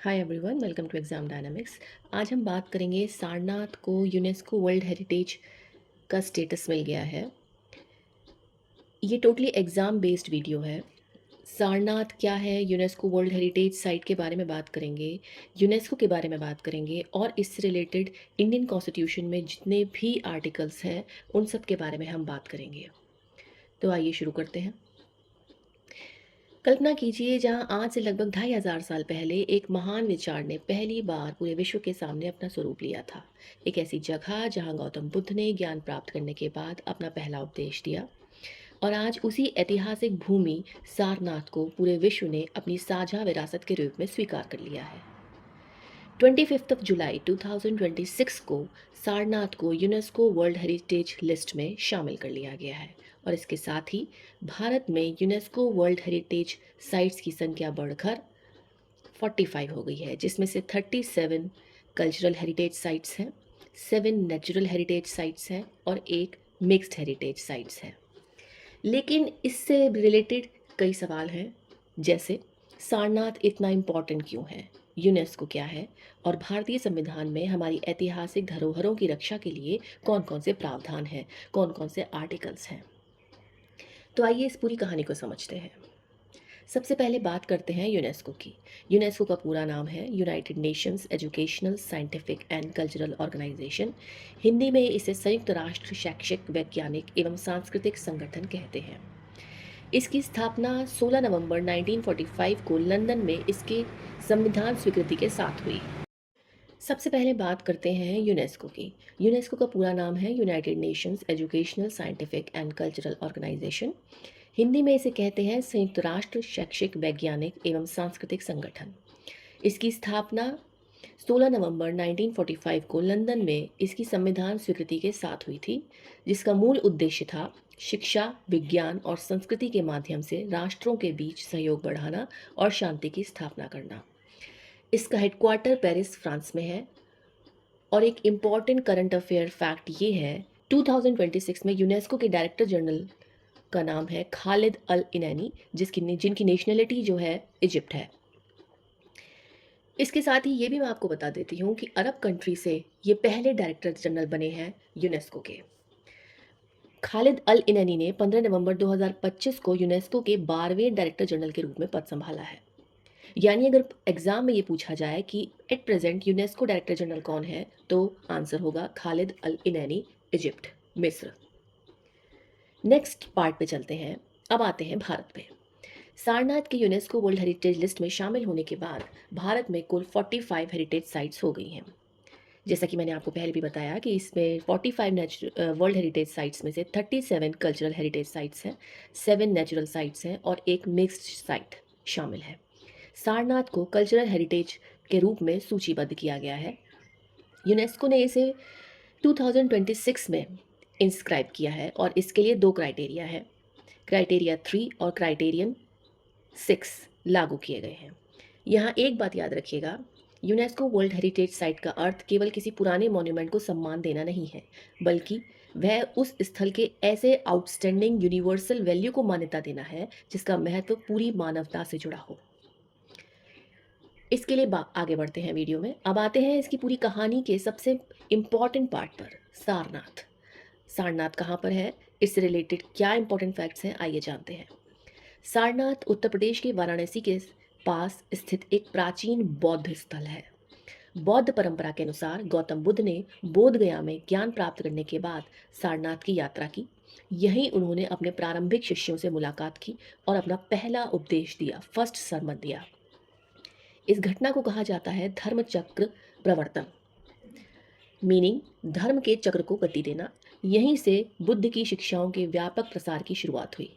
Hi everyone, welcome to exam dynamics. आज हम बात करेंगे सारनाथ को यूनेस्को वर्ल्ड हेरिटेज का स्टेटस मिल गया है। ये टोटली एग्ज़ाम बेस्ड वीडियो है। सारनाथ क्या है, यूनेस्को वर्ल्ड हेरिटेज साइट के बारे में बात करेंगे, यूनेस्को के बारे में बात करेंगे और इससे रिलेटेड इंडियन कॉन्स्टिट्यूशन में जितने भी आर्टिकल्स हैं उन सब के बारे में हम बात करेंगे। तो आइए शुरू करते हैं। कल्पना कीजिए, जहां आज से लगभग 2500 साल पहले एक महान विचार ने पहली बार पूरे विश्व के सामने अपना स्वरूप लिया था। एक ऐसी जगह जहां गौतम बुद्ध ने ज्ञान प्राप्त करने के बाद अपना पहला उपदेश दिया, और आज उसी ऐतिहासिक भूमि सारनाथ को पूरे विश्व ने अपनी साझा विरासत के रूप में स्वीकार कर लिया है। 25 जुलाई 2026 को सारनाथ को यूनेस्को वर्ल्ड हेरिटेज लिस्ट में शामिल कर लिया गया है, और इसके साथ ही भारत में यूनेस्को वर्ल्ड हेरिटेज साइट्स की संख्या बढ़कर 45 हो गई है, जिसमें से 37 कल्चरल हेरिटेज साइट्स हैं, 7 नेचुरल हेरिटेज साइट्स हैं और एक मिक्स्ड हेरिटेज साइट्स है। लेकिन इससे रिलेटेड कई सवाल हैं, जैसे सारनाथ इतना इम्पॉर्टेंट क्यों है, यूनेस्को क्या है, और भारतीय संविधान में हमारी ऐतिहासिक धरोहरों की रक्षा के लिए कौन कौन से प्रावधान हैं, कौन कौन से आर्टिकल्स हैं। तो आइए इस पूरी कहानी को समझते हैं। सबसे पहले बात करते हैं यूनेस्को की। यूनेस्को का पूरा नाम है United Nations Educational Scientific and Cultural Organization. Hindi में इसे संयुक्त राष्ट्र शैक्षिक वैज्ञानिक एवं सांस्कृतिक संगठन कहते हैं। इसकी स्थापना 16 नवंबर 1945 को लंदन में इसके संविधान स्वीकृति के साथ हुई। सबसे पहले बात करते हैं यूनेस्को की। यूनेस्को का पूरा नाम है United Nations Educational Scientific and Cultural Organization. Hindi में इसे कहते हैं संयुक्त राष्ट्र शैक्षिक वैज्ञानिक एवं सांस्कृतिक संगठन। इसकी स्थापना 16 नवंबर 1945 को लंदन में इसकी संविधान स्वीकृति के साथ हुई थी, जिसका मूल उद्देश्य था शिक्षा, विज्ञान और संस्कृति के माध्यम से राष्ट्रों के बीच सहयोग बढ़ाना और शांति की स्थापना करना। इसका हेडक्वार्टर पेरिस, फ्रांस में है। और एक इम्पॉर्टेंट करंट अफेयर फैक्ट ये है, 2026 में यूनेस्को के डायरेक्टर जनरल का नाम है खालिद अल इनैनी, जिनकी नेशनलिटी जो है इजिप्ट है। इसके साथ ही ये भी मैं आपको बता देती हूँ कि अरब कंट्री से ये पहले डायरेक्टर जनरल बने हैं यूनेस्को के। खालिद अल इनैनी ने 15 नवंबर 2025 को यूनेस्को के 12वें डायरेक्टर जनरल के रूप में पद संभाला है। यानी अगर एग्जाम में ये पूछा जाए कि at present UNESCO director general कौन है, तो आंसर होगा खालिद अल इनैनी, इजिप्ट, मिस्र। नेक्स्ट पार्ट पे चलते हैं। अब आते हैं भारत पे। सारनाथ के यूनेस्को वर्ल्ड हेरिटेज लिस्ट में शामिल होने के बाद भारत में कुल 45 हेरिटेज साइट्स हो गई हैं। जैसा कि मैंने आपको पहले भी बताया कि इसमें 45 वर्ल्ड हेरिटेज साइट्स में से 37 कल्चरल हेरिटेज साइट्स हैं, 7 नेचुरल साइट्स हैं और एक मिक्स्ड साइट शामिल है। सारनाथ को कल्चरल हेरिटेज के रूप में सूचीबद्ध किया गया है। यूनेस्को ने इसे 2026 में इंस्क्राइब किया है, और इसके लिए 2 क्राइटेरिया है। क्राइटेरिया 3 और क्राइटेरियन 6 लागू किए गए हैं। यहाँ एक बात याद रखिएगा, यूनेस्को वर्ल्ड हेरिटेज साइट का अर्थ केवल किसी पुराने मॉन्यूमेंट को सम्मान देना नहीं है, बल्कि वह उस स्थल के ऐसे आउटस्टैंडिंग यूनिवर्सल वैल्यू को मान्यता देना है जिसका महत्व पूरी मानवता से जुड़ा हो। इसके लिए आगे बढ़ते हैं वीडियो में। अब आते हैं इसकी पूरी कहानी के सबसे इम्पॉर्टेंट पार्ट पर, सारनाथ। सारनाथ कहाँ पर है, इससे रिलेटेड क्या इंपॉर्टेंट फैक्ट्स हैं, आइए जानते हैं। सारनाथ उत्तर प्रदेश के वाराणसी के पास स्थित एक प्राचीन बौद्ध स्थल है। बौद्ध परंपरा के अनुसार गौतम बुद्ध ने बोध गया में ज्ञान प्राप्त करने के बाद सारनाथ की यात्रा की। यहीं उन्होंने अपने प्रारंभिक शिष्यों से मुलाकात की और अपना पहला उपदेश दिया, फर्स्ट सरमन दिया। इस घटना को कहा जाता है धर्म चक्र प्रवर्तन, मीनिंग धर्म के चक्र को गति देना। यहीं से बुद्ध की शिक्षाओं के व्यापक प्रसार की शुरुआत हुई।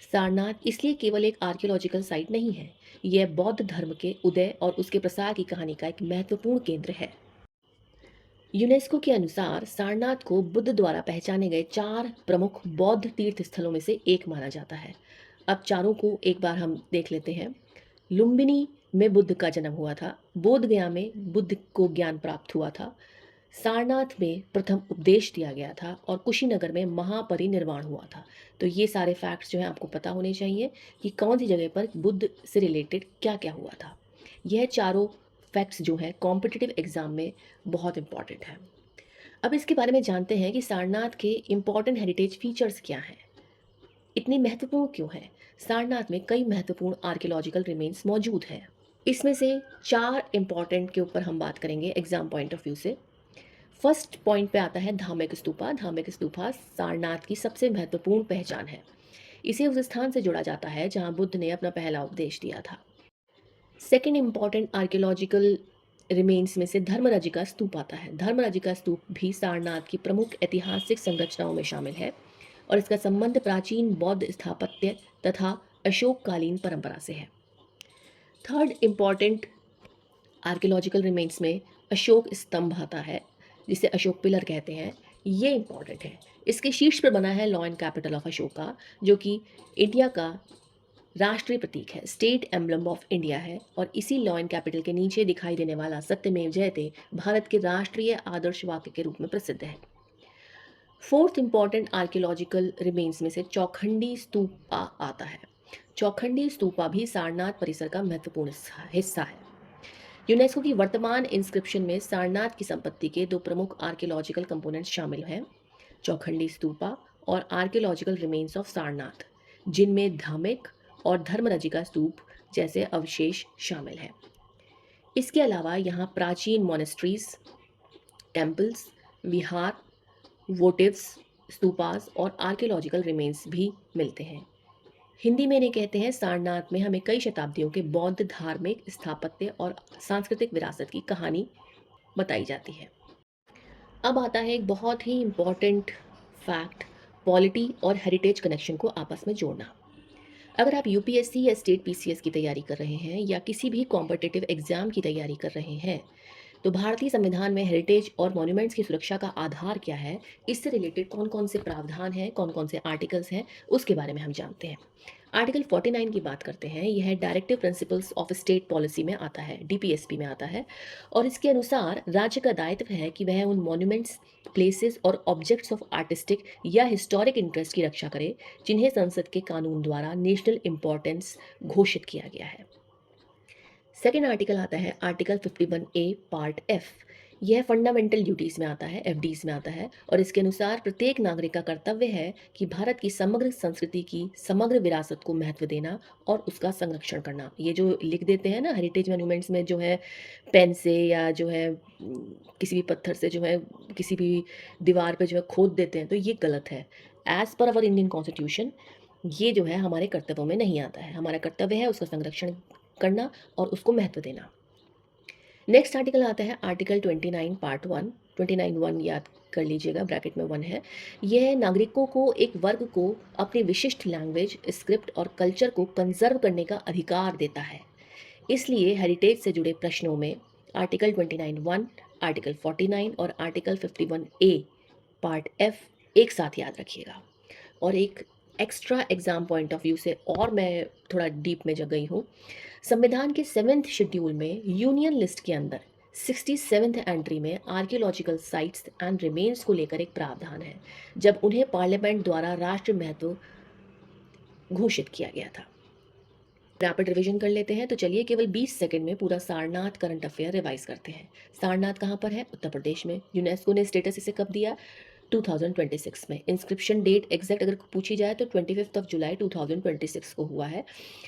सारनाथ इसलिए केवल एक आर्कियोलॉजिकल साइट नहीं है, यह बौद्ध धर्म के उदय और उसके प्रसार की कहानी का एक महत्वपूर्ण केंद्र है। यूनेस्को के अनुसार सारनाथ को बुद्ध द्वारा पहचाने गए 4 प्रमुख बौद्ध तीर्थ स्थलों में से एक माना जाता है। अब चारों को एक बार हम देख लेते हैं। लुम्बिनी में बुद्ध का जन्म हुआ था, बोध गया में बुद्ध को ज्ञान प्राप्त हुआ था, सारनाथ में प्रथम उपदेश दिया गया था, और कुशीनगर में महापरिनिर्वाण हुआ था। तो ये सारे फैक्ट्स जो हैं आपको पता होने चाहिए कि कौन सी जगह पर बुद्ध से रिलेटेड क्या क्या हुआ था। यह चारों फैक्ट्स जो हैं कॉम्पिटिटिव एग्ज़ाम में बहुत इंपॉर्टेंट है। अब इसके बारे में जानते हैं कि सारनाथ के इम्पॉर्टेंट हेरिटेज फीचर्स क्या हैं, इतनी महत्वपूर्ण क्यों है। सारनाथ में कई महत्वपूर्ण आर्कियोलॉजिकल रिमेन्स मौजूद हैं। इसमें से 4 इम्पॉर्टेंट के ऊपर हम बात करेंगे एग्ज़ाम पॉइंट ऑफ व्यू से। फर्स्ट पॉइंट पे आता है धार्मिक स्तूपा। धार्मिक स्तूपा सारनाथ की सबसे महत्वपूर्ण पहचान है। इसे उस स्थान से जोड़ा जाता है जहाँ बुद्ध ने अपना पहला उपदेश दिया था। सेकेंड इम्पॉर्टेंट आर्कियोलॉजिकल रिमेन्स में से धर्मराजी का स्तूप आता है। धर्मराजी का स्तूप भी सारनाथ की प्रमुख ऐतिहासिक संरचनाओं में शामिल है और इसका संबंध प्राचीन बौद्ध स्थापत्य तथा अशोककालीन परंपरा से है। थर्ड इम्पॉर्टेंट आर्कियोलॉजिकल रिमेन्स में अशोक स्तंभ आता है, जिसे अशोक पिलर कहते हैं। ये इम्पॉर्टेंट है। इसके शीर्ष पर बना है law and capital of Ashoka, जो कि इंडिया का राष्ट्रीय प्रतीक है, स्टेट एम्बलम ऑफ इंडिया है। और इसी लॉ एंड कैपिटल के नीचे दिखाई देने वाला सत्यमेव जयते भारत के राष्ट्रीय आदर्श वाक्य के रूप में प्रसिद्ध है। फोर्थ इंपॉर्टेंट आर्कियोलॉजिकल रिमेन्स में से चौखंडी स्तूपा आता है। चौखंडी स्तूपा भी सारनाथ परिसर का महत्वपूर्ण हिस्सा है। यूनेस्को की वर्तमान इंस्क्रिप्शन में सारनाथ की संपत्ति के 2 प्रमुख आर्कियोलॉजिकल कंपोनेंट्स शामिल हैं, चौखंडी स्तूपा और आर्कियोलॉजिकल रिमेन्स ऑफ सारनाथ, जिनमें धामिक और धर्मरजिका स्तूप जैसे अवशेष शामिल हैं। इसके अलावा यहाँ प्राचीन मोनेस्ट्रीज, टेम्पल्स, विहार, वोटिव्स, स्तूपास और आर्कियोलॉजिकल रिमेन्स भी मिलते हैं। हिंदी में इन्हें कहते हैं सारनाथ में हमें कई शताब्दियों के बौद्ध धार्मिक स्थापत्य और सांस्कृतिक विरासत की कहानी बताई जाती है। अब आता है एक बहुत ही इम्पॉर्टेंट फैक्ट, पॉलिटी और हेरिटेज कनेक्शन को आपस में जोड़ना। अगर आप यूपीएससी या स्टेट पीसीएस की तैयारी कर रहे हैं या किसी भी कॉम्पिटिटिव एग्जाम की तैयारी कर रहे हैं, तो भारतीय संविधान में हेरिटेज और मॉन्यूमेंट्स की सुरक्षा का आधार क्या है, इससे रिलेटेड कौन कौन से प्रावधान हैं, कौन कौन से आर्टिकल्स हैं, उसके बारे में हम जानते हैं। आर्टिकल 49 की बात करते हैं। यह directive principles of state policy में आता है, डीपीएसपी में आता है। और इसके अनुसार राज्य का दायित्व है कि वह उन मॉन्यूमेंट्स, प्लेसेस और ऑब्जेक्ट्स ऑफ आर्टिस्टिक या हिस्टोरिक इंटरेस्ट की रक्षा करे जिन्हें संसद के कानून द्वारा नेशनल इंपॉर्टेंस घोषित किया गया है। सेकेंड आर्टिकल आता है आर्टिकल 51A पार्ट एफ। यह फंडामेंटल ड्यूटीज़ में आता है, एफडीज में आता है। और इसके अनुसार प्रत्येक नागरिक का कर्तव्य है कि भारत की समग्र संस्कृति की समग्र विरासत को महत्व देना और उसका संरक्षण करना। ये जो लिख देते हैं ना हेरिटेज मोन्यूमेंट्स में, जो है पेन से या जो है किसी भी पत्थर से जो है किसी भी दीवार पे जो है खोद देते हैं, तो ये गलत है। As per our Indian constitution ये जो है हमारे कर्तव्यों में नहीं आता है। हमारा कर्तव्य है उसका संरक्षण करना और उसको महत्व देना। नेक्स्ट आर्टिकल आता है आर्टिकल 29 पार्ट 1। 29(1) याद कर लीजिएगा, ब्रैकेट में 1 है। यह नागरिकों को, एक वर्ग को अपनी विशिष्ट लैंग्वेज, स्क्रिप्ट और कल्चर को कंजर्व करने का अधिकार देता है। इसलिए हेरिटेज से जुड़े प्रश्नों में आर्टिकल 29(1), आर्टिकल 49 और आर्टिकल 51A पार्ट एफ एक साथ याद रखिएगा। और एक extra exam point of view से और मैं थोड़ा डीप में गई हूँ। संविधान के 7th शेड्यूल में यूनियन लिस्ट के अंदर 67th एंट्री में आर्कियोलॉजिकल साइट्स एंड रिमेन्स को लेकर एक प्रावधान है, जब उन्हें पार्लियामेंट द्वारा राष्ट्र महत्व घोषित किया गया था। रैपिड रिवीजन कर लेते हैं, तो चलिए केवल 20 सेकंड में पूरा सारनाथ करंट अफेयर रिवाइज करते हैं। सारनाथ कहाँ पर है? उत्तर प्रदेश में। यूनेस्को ने स्टेटस इसे कब दिया? 2026 में। इंस्क्रिप्शन डेट एग्जैक्ट अगर पूछी जाए तो 25 जुलाई 2026 को हुआ है।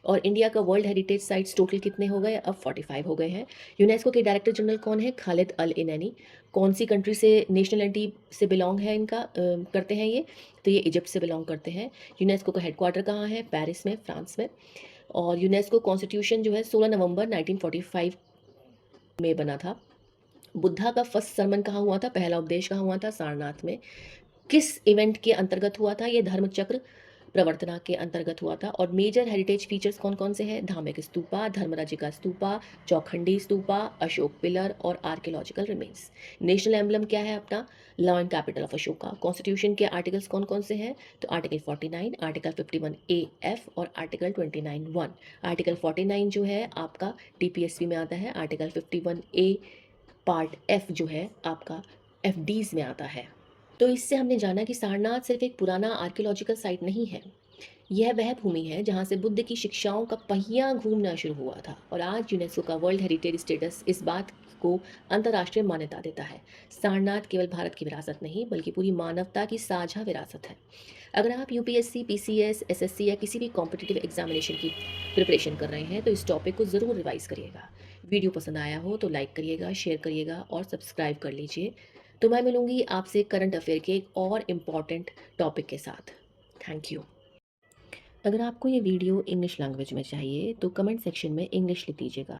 और इंडिया का वर्ल्ड हेरिटेज साइट्स टोटल कितने हो गए? अब 45 हो गए हैं। यूनेस्को के डायरेक्टर जनरल कौन है? खालिद अल इनानी। कौन सी कंट्री से, नेशनलिटी से बिलोंग है इनका, करते हैं ये? तो ये इजिप्ट से बिलोंग करते हैं। यूनेस्को का हेडक्वार्टर कहाँ है? पेरिस में, फ्रांस में। और यूनेस्को कॉन्स्टिट्यूशन जो है 16 नवंबर 1945 में बना था। बुद्धा का फर्स्ट सरमन कहाँ हुआ था? पहला उपदेश कहाँ हुआ था? सारनाथ में। किस इवेंट के अंतर्गत हुआ था? ये धर्मचक्र प्रवर्तना के अंतर्गत हुआ था। और मेजर हेरिटेज फीचर्स कौन कौन से हैं? धार्मिक स्तूपा, धर्मराजिका स्तूपा, चौखंडी स्तूपा, अशोक पिलर और आर्कियोलॉजिकल रिमेन्स। नेशनल एम्बलम क्या है अपना? Law and capital of Ashoka. Constitution के आर्टिकल्स कौन कौन से हैं? तो आर्टिकल 49, आर्टिकल 51A(F) और आर्टिकल 29(1). आर्टिकल 49 जो है आपका टीपीएसपी में आता है। आर्टिकल 51A पार्ट एफ जो है आपका एफडीज में आता है। तो इससे हमने जाना कि सारनाथ सिर्फ एक पुराना आर्कियोलॉजिकल साइट नहीं है, यह वह भूमि है जहाँ से बुद्ध की शिक्षाओं का पहिया घूमना शुरू हुआ था और आज यूनेस्को का वर्ल्ड हेरिटेज स्टेटस इस बात को अंतर्राष्ट्रीय मान्यता देता है। सारनाथ केवल भारत की विरासत नहीं बल्कि पूरी मानवता की साझा विरासत है। अगर आप यूपीएससी, पीसीएस, एसएससी या किसी भी कॉम्पिटिटिव एग्जामिनेशन की प्रिपरेशन कर रहे हैं तो इस टॉपिक को ज़रूर रिवाइज करिएगा। वीडियो पसंद आया हो तो लाइक करिएगा, शेयर करिएगा और सब्सक्राइब कर लीजिए। तो मैं मिलूंगी आपसे करंट अफेयर के एक और इम्पॉर्टेंट टॉपिक के साथ। Thank you. अगर आपको ये वीडियो इंग्लिश लैंग्वेज में चाहिए तो कमेंट सेक्शन में इंग्लिश लिख दीजिएगा।